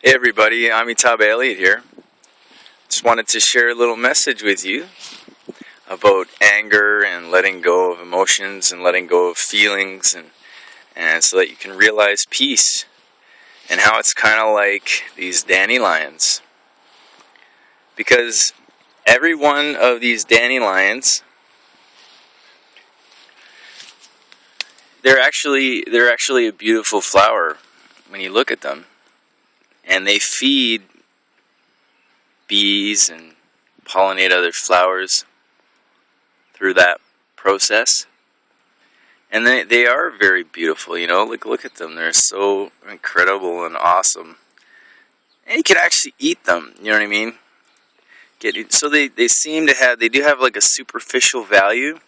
Hey everybody, Amitabh Elliott here. Just wanted to share a little message with you about anger and letting go of emotions and letting go of feelings and so that you can realize peace and how it's kind of like these dandelions. Because every one of these dandelions, they're actually a beautiful flower when you look at them. And they feed bees and pollinate other flowers through that process. And they are very beautiful, look at them. They're so incredible and awesome. And you can actually eat them, you know what I mean? So they do have like a superficial value.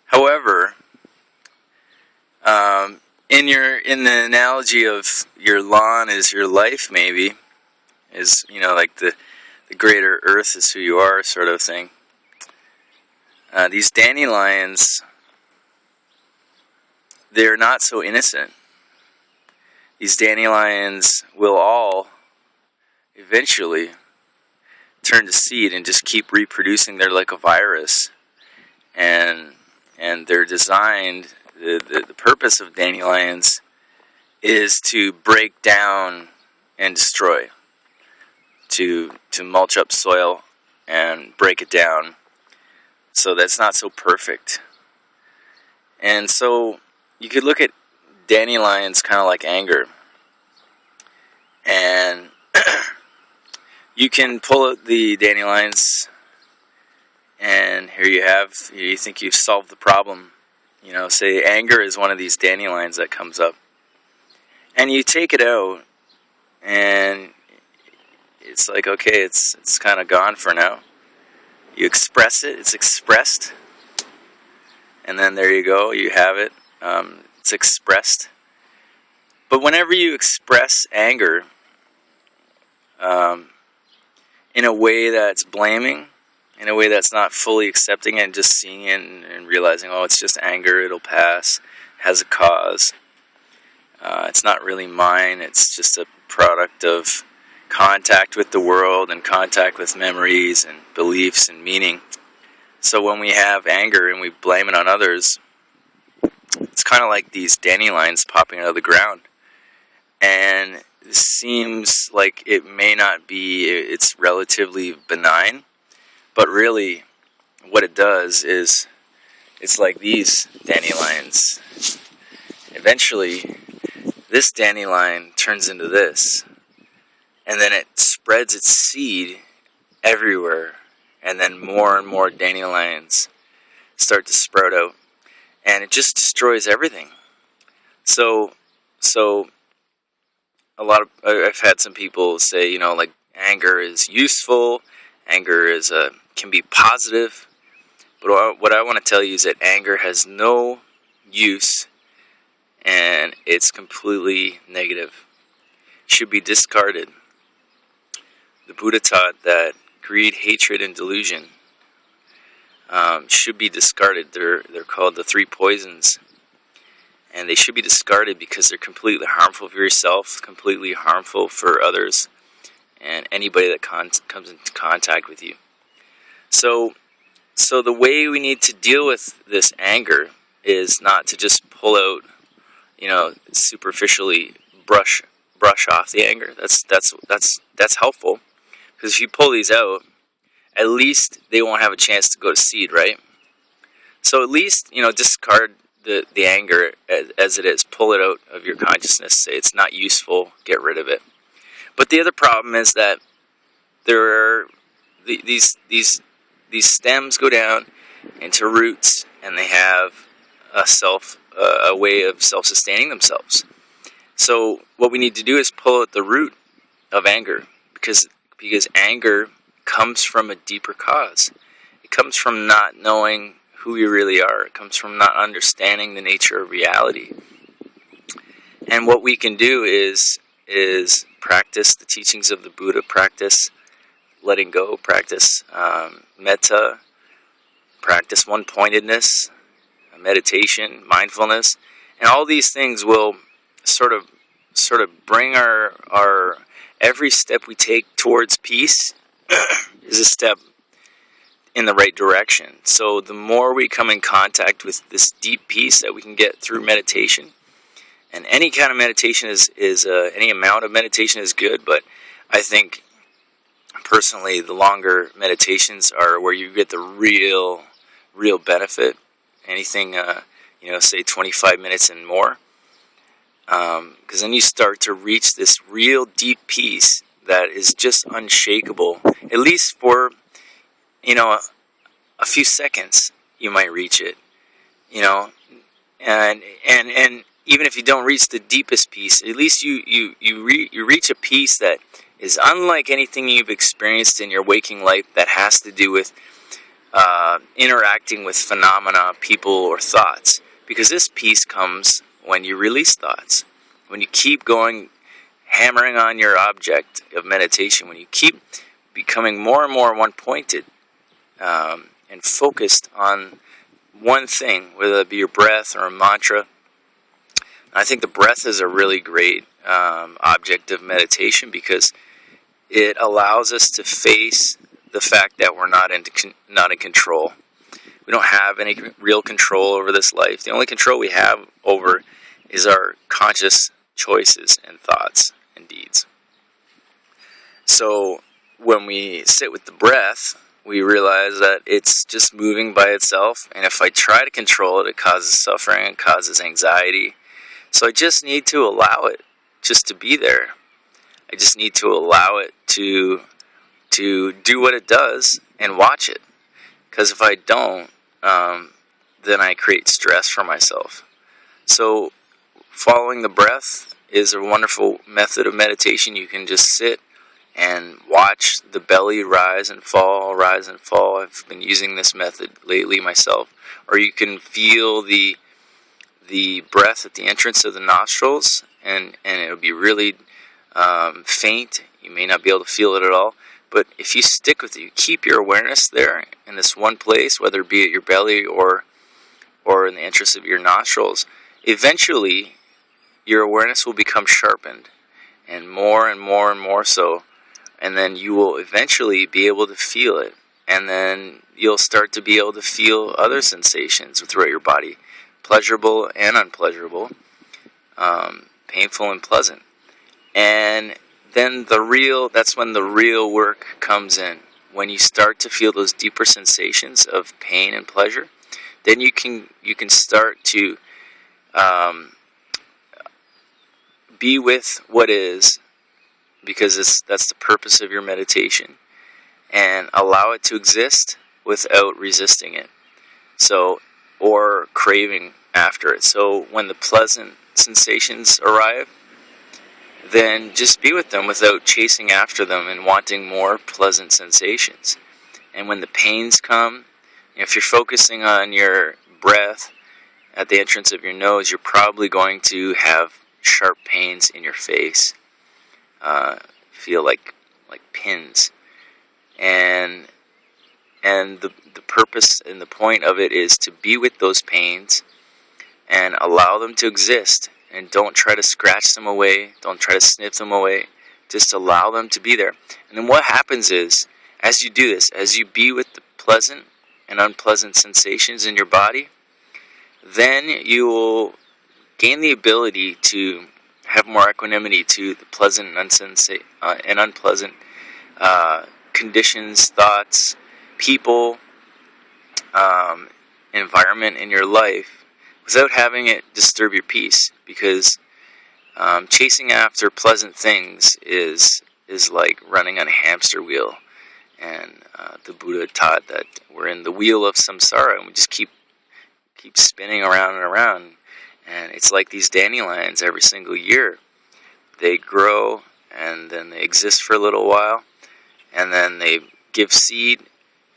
However, in the analogy of your lawn is your life, maybe, is, like the greater earth is who you are sort of thing. These dandelions, they're not so innocent. These dandelions will all eventually turn to seed and just keep reproducing. They're like a virus. And they're designed, the purpose of dandelions is to break down and destroy, to mulch up soil and break it down. So that's not so perfect. And so you could look at dandelions kind of like anger. And you can pull out the dandelions and here you think you've solved the problem. Say anger is one of these dandelions that comes up. And you take it out, and it's like, okay, it's kind of gone for now. You express it, it's expressed, and then there you go, you have it, it's expressed. But whenever you express anger in a way that's blaming, in a way that's not fully accepting it and just seeing it and realizing, oh, it's just anger, it'll pass, has a cause. It's not really mine, it's just a product of contact with the world and contact with memories and beliefs and meaning. So when we have anger and we blame it on others, it's kind of like these dandelions popping out of the ground. And it seems like it may not be, it's relatively benign, but really what it does is, it's like these dandelions. Eventually, this dandelion turns into this, and then it spreads its seed everywhere, and then more and more dandelions start to sprout out, and it just destroys everything. So I've had some people say, like anger is useful, anger can be positive, but what I want to tell you is that anger has no use. And it's completely negative. Should be discarded. The Buddha taught that greed, hatred, and delusion should be discarded. They're called the three poisons. And they should be discarded because they're completely harmful for yourself, completely harmful for others, and anybody that comes into contact with you. So the way we need to deal with this anger is not to just pull out, superficially brush off the anger. That's helpful, because if you pull these out, at least they won't have a chance to go to seed, right? So at least discard the anger as it is. Pull it out of your consciousness. Say it's not useful. Get rid of it. But the other problem is that there are these stems go down into roots, and they have a way of self-sustaining themselves. So what we need to do is pull out the root of anger, because anger comes from a deeper cause. It comes from not knowing who you really are. It comes from not understanding the nature of reality. And what we can do is practice the teachings of the Buddha, practice letting go, practice metta, practice one-pointedness, meditation, mindfulness, and all these things will sort of sort of bring our every step we take towards peace is a step in the right direction. So the more we come in contact with this deep peace that we can get through meditation, and any kind of meditation is any amount of meditation is good, but I think personally the longer meditations are where you get the real benefit. Anything, say 25 minutes and more, because then you start to reach this real deep peace that is just unshakable. At least for a few seconds, you might reach it. And even if you don't reach the deepest peace, at least you reach a peace that is unlike anything you've experienced in your waking life that has to do with interacting with phenomena, people, or thoughts. Because this peace comes when you release thoughts. When you keep going, hammering on your object of meditation, when you keep becoming more and more one-pointed and focused on one thing, whether it be your breath or a mantra. I think the breath is a really great object of meditation because it allows us to face the fact that we're not in control. We don't have any real control over this life. The only control we have over is our conscious choices and thoughts and deeds. So when we sit with the breath, we realize that it's just moving by itself, and if I try to control it, it causes suffering, it causes anxiety. So I just need to allow it just to be there. I just need to allow it to do what it does and watch it. Because if I don't, then I create stress for myself. So following the breath is a wonderful method of meditation. You can just sit and watch the belly rise and fall, rise and fall. I've been using this method lately myself. Or you can feel the breath at the entrance of the nostrils, and it'll be really faint. You may not be able to feel it at all. But if you stick with it, you keep your awareness there in this one place, whether it be at your belly or in the entrance of your nostrils, eventually your awareness will become sharpened, and more so. And then you will eventually be able to feel it. And then you'll start to be able to feel other sensations throughout your body, pleasurable and unpleasurable, painful and pleasant. And then that's when the real work comes in. When you start to feel those deeper sensations of pain and pleasure, then you can start to be with what is, because that's the purpose of your meditation, and allow it to exist without resisting it. Or craving after it. So when the pleasant sensations arrive, then just be with them without chasing after them and wanting more pleasant sensations. And when the pains come, if you're focusing on your breath at the entrance of your nose, you're probably going to have sharp pains in your face. Feel like pins. And the purpose and the point of it is to be with those pains and allow them to exist. And don't try to scratch them away. Don't try to sniff them away. Just allow them to be there. And then what happens is, as you do this, as you be with the pleasant and unpleasant sensations in your body, then you will gain the ability to have more equanimity to the pleasant and unpleasant conditions, thoughts, people, environment in your life, without having it disturb your peace. Because chasing after pleasant things is like running on a hamster wheel. And the Buddha taught that we're in the wheel of samsara, and we just keep spinning around and around. And it's like these dandelions every single year. They grow, and then they exist for a little while, and then they give seed,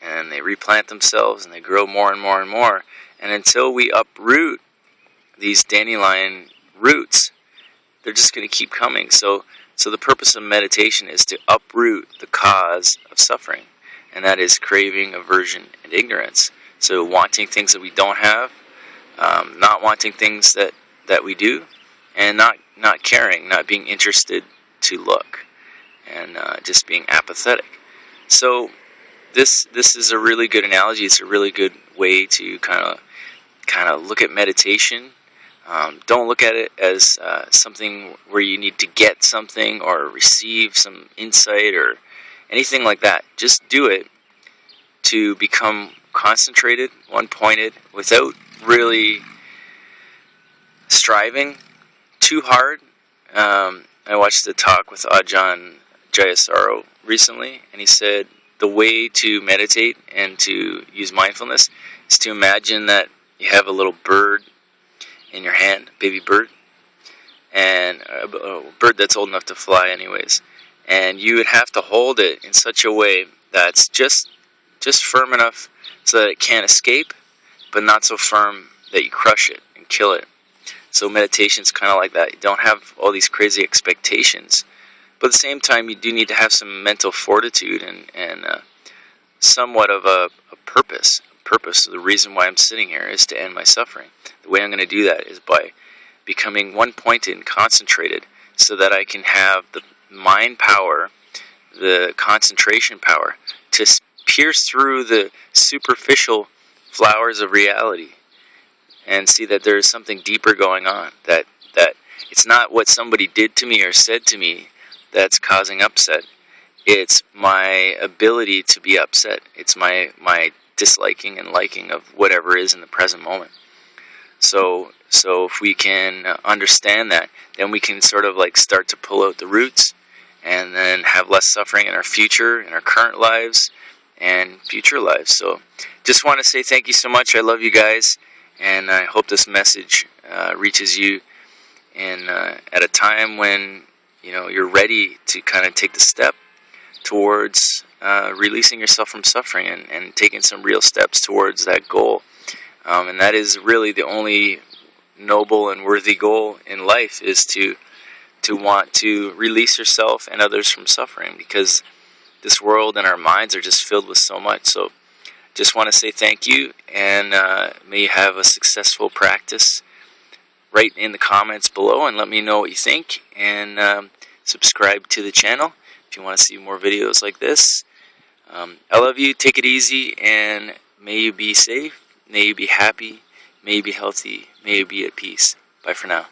and they replant themselves, and they grow more and more and more. And until we uproot these dandelion roots, they're just going to keep coming. So the purpose of meditation is to uproot the cause of suffering, and that is craving, aversion, and ignorance. So wanting things that we don't have, not wanting things that we do, and not caring, not being interested to look, and just being apathetic. So this is a really good analogy. It's a really good way to kind of look at meditation. Don't look at it as something where you need to get something or receive some insight or anything like that. Just do it to become concentrated, one-pointed, without really striving too hard. I watched a talk with Ajahn Jayasaro recently, and he said the way to meditate and to use mindfulness is to imagine that you have a little bird in your hand, baby bird, and a bird that's old enough to fly anyways, and you would have to hold it in such a way that's just firm enough so that it can't escape, but not so firm that you crush it and kill it. So meditation's kind of like that. You don't have all these crazy expectations, but at the same time you do need to have some mental fortitude and somewhat of a purpose. The reason why I'm sitting here is to end my suffering. The way I'm going to do that is by becoming one-pointed and concentrated, so that I can have the mind power, the concentration power, to pierce through the superficial flowers of reality and see that there is something deeper going on, that it's not what somebody did to me or said to me that's causing upset. It's my ability to be upset. It's my disliking and liking of whatever is in the present moment. So if we can understand that, then we can sort of like start to pull out the roots and then have less suffering in our future, in our current lives and future lives. So just want to say thank you so much. I love you guys, and I hope this message reaches you in at a time when you're ready to kind of take the step towards releasing yourself from suffering and taking some real steps towards that goal. And that is really the only noble and worthy goal in life, is to want to release yourself and others from suffering, because this world and our minds are just filled with so much. So just want to say thank you, and may you have a successful practice. Write in the comments below and let me know what you think, and subscribe to the channel if you want to see more videos like this. I love you. Take it easy, and may you be safe, may you be happy, may you be healthy, may you be at peace. Bye for now.